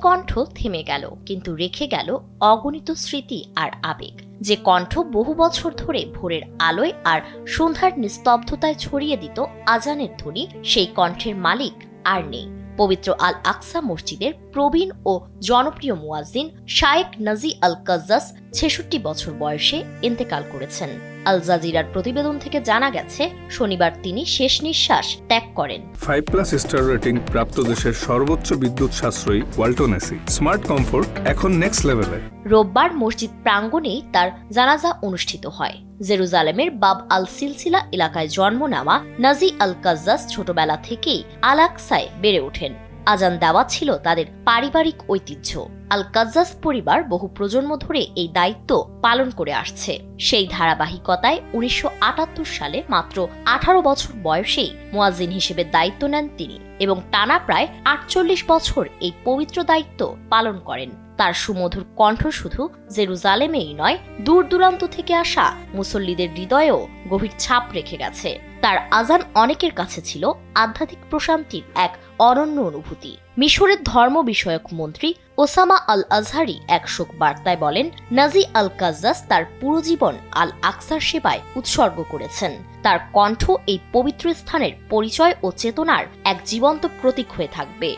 কণ্ঠ থেমে গেল, কিন্তু রেখে গেল অগণিত স্মৃতি আর আবেগ। যে কণ্ঠ বহু বছর ধরে ভোরের আলোয় আর সন্ধ্যার নিস্তব্ধতায় ছড়িয়ে দিত আজানের ধ্বনি, সেই কণ্ঠের মালিক আর নেই। পবিত্র আল আকসা মসজিদের প্রবীণ ও জনপ্রিয় মুয়াজ্জিন শায়েখ নাজি আল কাজ্জাস ৬৬ বছর বয়সে ইন্তেকাল করেছেন। আল জাজিরার প্রতিবেদন থেকে জানা গেছে, শনিবার তিনি শেষ নিঃশ্বাস ত্যাগ করেন। 5+ স্টার রেটিং প্রাপ্ত দেশের সর্বোচ্চ বিদ্যুৎ সাশ্রয়ী ওয়ালটন এসি। স্মার্ট কমফোর্ট এখন নেক্সট লেভেলে। রোববার মসজিদ প্রাঙ্গণেই তার জানাজা অনুষ্ঠিত হয়। জেরুজালেমের বাব আল সিলসিলা এলাকায় জন্ম নেওয়া নাজি আল কাজ্জাস ছোটবেলা থেকেই আল আকসায় বেড়ে ওঠেন। আজান দেওয়া ছিল তাদের পারিবারিক ঐতিহ্য। আল কাজ্জাস পরিবার বহু প্রজন্ম ধরে এই দায়িত্ব পালন করে আসছে। সেই ধারাবাহিকতায় ১৯৭৮ সালে মাত্র ১৮ বছর বয়সেই মুয়াজ্জিন হিসেবে দায়িত্ব নেন তিনি এবং টানা প্রায় ৪৮ বছর এই পবিত্র দায়িত্ব পালন করেন। তার সুমধুর কণ্ঠ শুধু জেরুজালেমেই নয়, দূর দূরান্ত থেকে আসা মুসল্লিদের হৃদয়েও গভীর ছাপ রেখে গেছে। তার আজান অনেকের কাছে ছিল আধ্যাত্মিক প্রশান্তির এক অনন্য অনুভূতি। মিশরের ধর্ম বিষয়ক মন্ত্রী ওসামা আল আজহারি এক শোক বার্তায় বলেন, নাজি আল কাজ্জাস তার পুরো জীবন আল আকসার সেবায় উৎসর্গ করেছেন। তার কণ্ঠ এই পবিত্র স্থানের পরিচয় ও চেতনার এক জীবন্ত প্রতীক হয়ে থাকবে।